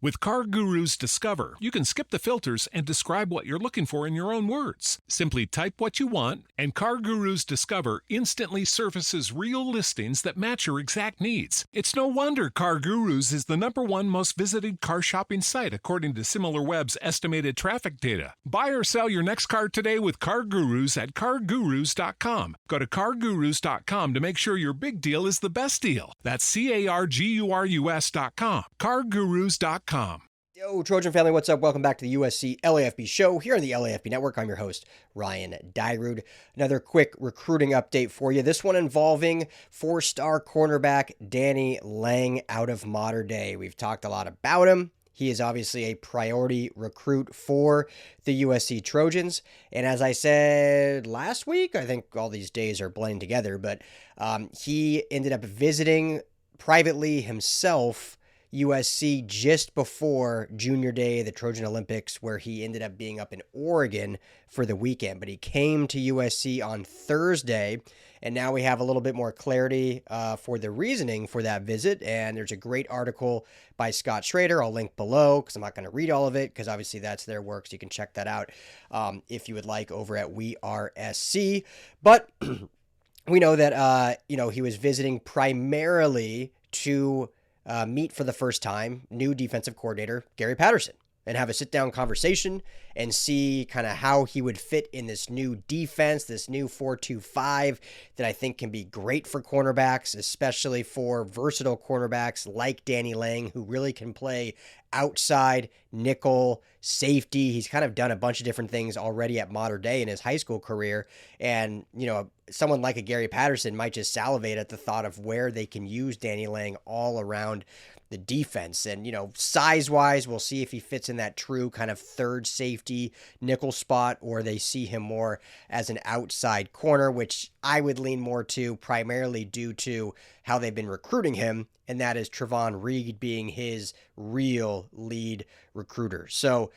With Car Guru's Discover, you can skip the filters and describe what you're looking for in your own words. Simply type what you want, and Car Guru's Discover instantly surfaces real listings that match your exact needs. It's no wonder Car Gurus is the #1 most visited car shopping site according to SimilarWeb's estimated traffic data. Buy or sell your next car today with Car Gurus at CarGurus.com. Go to CarGurus.com to make sure your big deal is the best deal. That's CarGurus.com. CarGurus.com. Yo, Trojan family, what's up? Welcome back to the USC LAFB show here on the LAFB Network. I'm your host, Ryan Dyrud. Another quick recruiting update for you. This one involving four-star cornerback Danny Lang out of Mater Dei. We've talked a lot about him. He is obviously a priority recruit for the USC Trojans. And as I said last week, I think all these days are blending together, but he ended up visiting privately himself USC just before Junior Day, the Trojan Olympics, where he ended up being up in Oregon for the weekend. But he came to USC on Thursday, and now we have a little bit more clarity for the reasoning for that visit. And there's a great article by Scott Schrader. I'll link below because I'm not going to read all of it because obviously that's their work, so you can check that out if you would like over at We Are SC. But we know that he was visiting primarily to meet for the first time new defensive coordinator Gary Patterson and have a sit-down conversation and see kind of how he would fit in this new defense, this new 4-2-5 that I think can be great for cornerbacks, especially for versatile cornerbacks like Danny Lang, who really can play outside, nickel, safety. He's kind of done a bunch of different things already at Mater Dei in his high school career. And, someone like a Gary Patterson might just salivate at the thought of where they can use Danny Lang all around the defense. And, size-wise, we'll see if he fits in that true kind of third safety nickel spot, or they see him more as an outside corner, which I would lean more to primarily due to how they've been recruiting him, and that is Trevon Reed being his real lead recruiter. So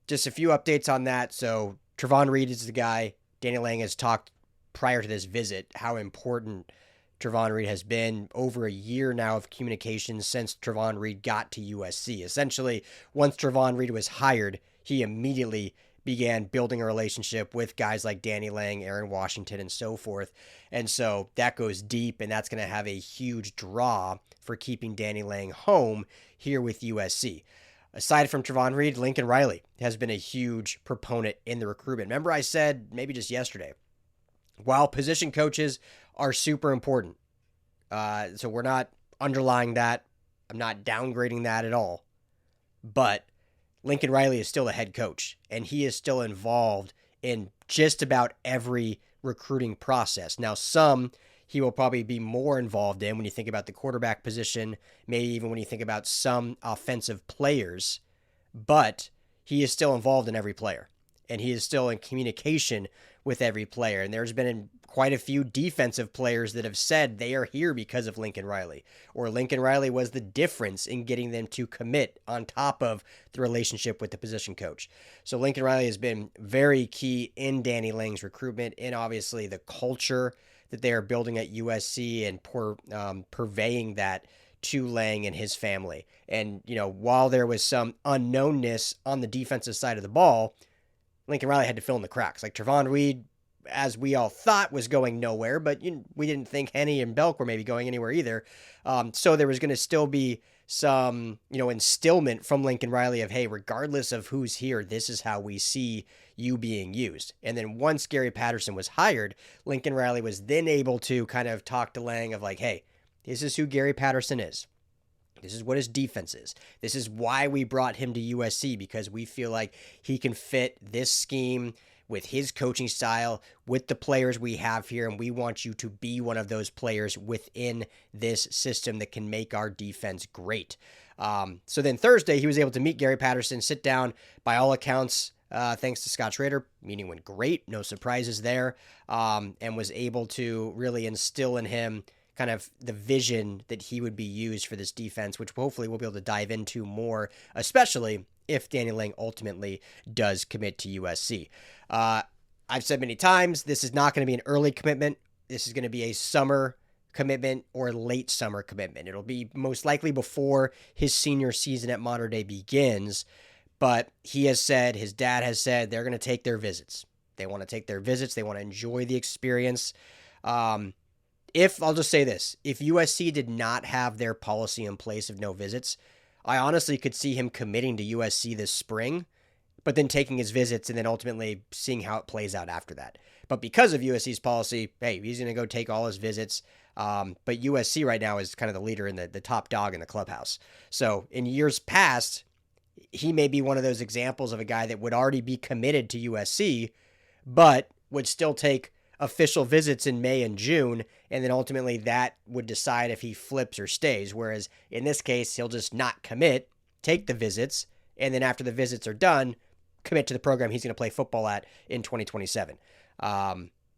just a few updates on that. So Trevon Reed is the guy. Danny Lang has talked prior to this visit how important Trevon Reed has been. Over a year now of communication since Trevon Reed got to USC. Essentially, once Trevon Reed was hired, he immediately began building a relationship with guys like Danny Lang, Aaron Washington, and so forth. And so that goes deep, and that's going to have a huge draw for keeping Danny Lang home here with USC. Aside from Trevon Reed, Lincoln Riley has been a huge proponent in the recruitment. Remember I said maybe just yesterday, while position coaches are super important, so we're not underlying that. I'm not downgrading that at all. But Lincoln Riley is still a head coach, and he is still involved in just about every recruiting process. Now, some he will probably be more involved in when you think about the quarterback position, maybe even when you think about some offensive players, but he is still involved in every player, and he is still in communication with every player. And there's been quite a few defensive players that have said they are here because of Lincoln Riley, or Lincoln Riley was the difference in getting them to commit on top of the relationship with the position coach. So Lincoln Riley has been very key in Danny Lang's recruitment, and obviously the culture that they are building at USC and purveying that to Lang and his family. And, while there was some unknownness on the defensive side of the ball, Lincoln Riley had to fill in the cracks. Like Trevon Reed, as we all thought, was going nowhere, but we didn't think Henny and Belk were maybe going anywhere either. So there was going to still be some, instillment from Lincoln Riley of, hey, regardless of who's here, this is how we see you being used. And then once Gary Patterson was hired, Lincoln Riley was then able to kind of talk to Lang of like, hey, this is who Gary Patterson is. This is what his defense is. This is why we brought him to USC, because we feel like he can fit this scheme with his coaching style, with the players we have here, and we want you to be one of those players within this system that can make our defense great. So then Thursday, he was able to meet Gary Patterson, sit down. By all accounts, thanks to Scott Schrader, meeting went great, no surprises there, and was able to really instill in him kind of the vision that he would be used for this defense, which hopefully we'll be able to dive into more, especially if Danny Lang ultimately does commit to USC. I've said many times, this is not going to be an early commitment. This is going to be a summer commitment or late summer commitment. It'll be most likely before his senior season at Mater Dei begins, but he has said, his dad has said, they're going to take their visits. They want to take their visits. They want to enjoy the experience. I'll just say this, if USC did not have their policy in place of no visits, I honestly could see him committing to USC this spring, but then taking his visits and then ultimately seeing how it plays out after that. But because of USC's policy, hey, he's going to go take all his visits. But USC right now is kind of the leader and the top dog in the clubhouse. So in years past, he may be one of those examples of a guy that would already be committed to USC, but would still take official visits in May and June, and then ultimately that would decide if he flips or stays. Whereas in this case, he'll just not commit, take the visits, and then after the visits are done, commit to the program he's going to play football at in 2027.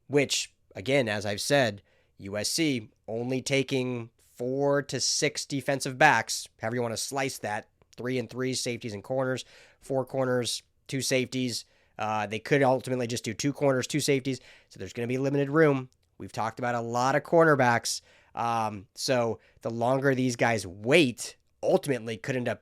Which, again, as I've said, USC only taking 4 to 6 defensive backs, however you want to slice that, 3 and 3 safeties and corners, 4 corners, 2 safeties. They could ultimately just do 2 corners, 2 safeties. So there's going to be limited room. We've talked about a lot of cornerbacks. So the longer these guys wait, ultimately could end up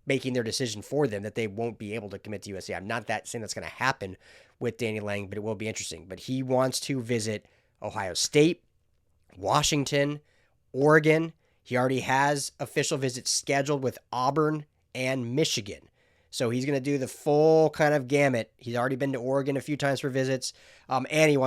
making their decision for them that they won't be able to commit to USC. I'm not saying that's going to happen with Danny Lang, but it will be interesting. But he wants to visit Ohio State, Washington, Oregon. He already has official visits scheduled with Auburn and Michigan. So he's going to do the full kind of gamut. He's already been to Oregon a few times for visits, and he's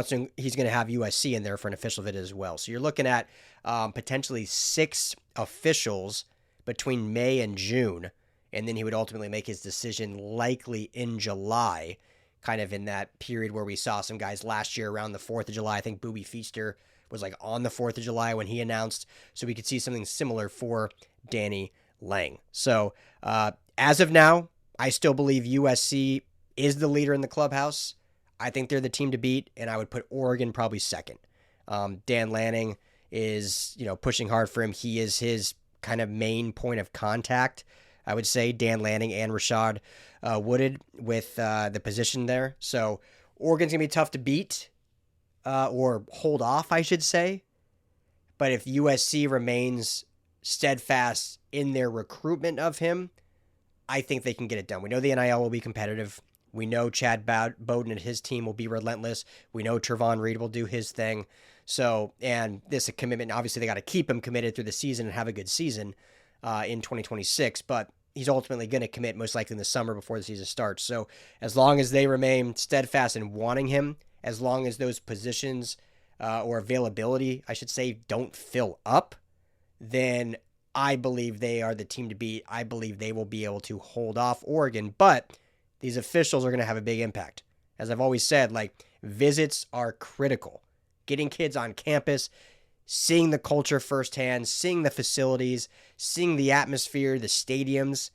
going to have USC in there for an official visit as well. So you're looking at potentially 6 officials between May and June, and then he would ultimately make his decision likely in July, kind of in that period where we saw some guys last year around the 4th of July. I think Boobie Feaster was like on the 4th of July when he announced, so we could see something similar for Danny Lang. So as of now, I still believe USC is the leader in the clubhouse. I think they're the team to beat, and I would put Oregon probably second. Dan Lanning is, pushing hard for him. He is his kind of main point of contact, I would say, Dan Lanning and Rashad Wooded with the position there. So Oregon's going to be tough to beat or hold off, I should say. But if USC remains steadfast in their recruitment of him, I think they can get it done. We know the NIL will be competitive. We know Chad Bowden and his team will be relentless. We know Trevon Reed will do his thing. So, and this a commitment, obviously they got to keep him committed through the season and have a good season in 2026, but he's ultimately going to commit most likely in the summer before the season starts. So as long as they remain steadfast in wanting him, as long as those positions or availability, I should say, don't fill up, then I believe they are the team to beat. I believe they will be able to hold off Oregon, but these officials are going to have a big impact. As I've always said, visits are critical. Getting kids on campus, seeing the culture firsthand, seeing the facilities, seeing the atmosphere, the stadiums,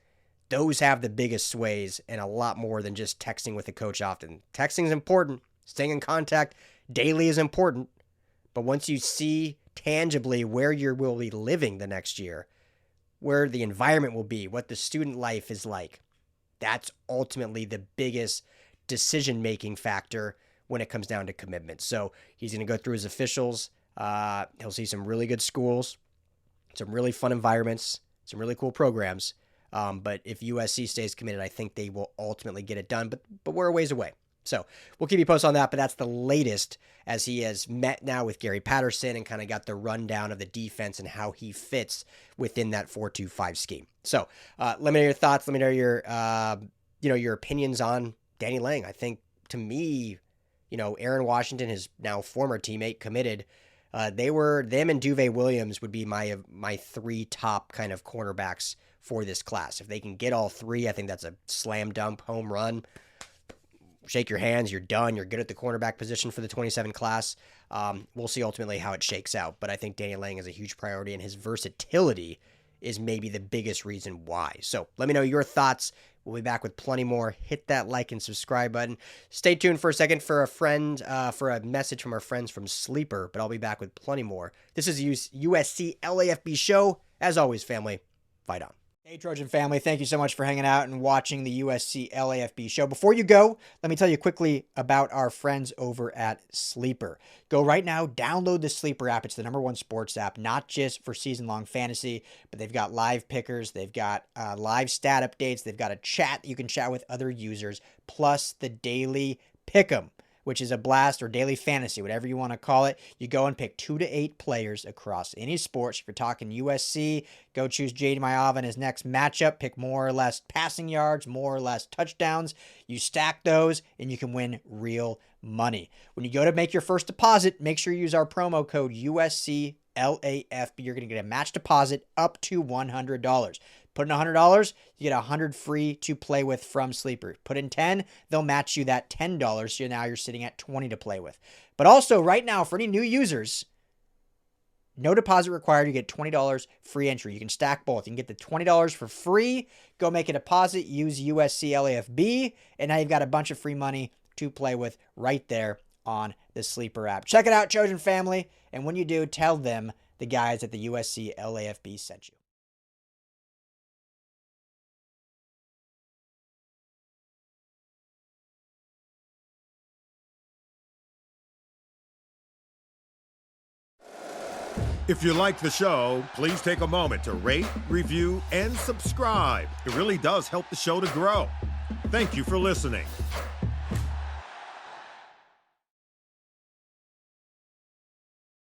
those have the biggest sways and a lot more than just texting with the coach often. Texting is important. Staying in contact daily is important. But once you see tangibly where you will be living the next year, where the environment will be, what the student life is like, that's ultimately the biggest decision-making factor when it comes down to commitment. So he's going to go through his officials. He'll see some really good schools, some really fun environments, some really cool programs. But if USC stays committed, I think they will ultimately get it done. But we're a ways away. So we'll keep you posted on that, but that's the latest as he has met now with Gary Patterson and kind of got the rundown of the defense and how he fits within that 4-2-5 scheme. So let me know your thoughts. Let me know your opinions on Danny Lang. I think to me, Aaron Washington, his now former teammate, committed. Them and Duve Williams would be my 3 top kind of cornerbacks for this class. If they can get all 3, I think that's a slam dunk home run. Shake your hands, you're done. You're good at the cornerback position for the 27 class. We'll see ultimately how it shakes out, but I think Danny Lang is a huge priority, and his versatility is maybe the biggest reason why. So let me know your thoughts. We'll be back with plenty more. Hit that like and subscribe button. Stay tuned for a second for a message from our friends from Sleeper, but I'll be back with plenty more. This is USC LAFB show. As always, family, fight on. Hey, Trojan family, thank you so much for hanging out and watching the USC LAFB show. Before you go, let me tell you quickly about our friends over at Sleeper. Go right now, download the Sleeper app. It's the #1 sports app, not just for season-long fantasy, but they've got live pickers, they've got live stat updates, they've got a chat you can chat with other users, plus the daily pick'em, which is a blast, or daily fantasy, whatever you want to call it. You go and pick 2 to 8 players across any sports. If you're talking USC, go choose Jaden Mayav in his next matchup. Pick more or less passing yards, more or less touchdowns. You stack those, and you can win real money. When you go to make your first deposit, make sure you use our promo code USC LAFB. You're going to get a match deposit up to $100. Put in $100, you get $100 free to play with from Sleeper. Put in $10, they'll match you that $10, so now you're sitting at $20 to play with. But also, right now, for any new users, no deposit required. You get $20 free entry. You can stack both. You can get the $20 for free, go make a deposit, use USC LAFB, and now you've got a bunch of free money to play with right there on the Sleeper app. Check it out, Trojan family, and when you do, tell them the guys at the USC LAFB sent you. If you like the show, please take a moment to rate, review, and subscribe. It really does help the show to grow. Thank you for listening.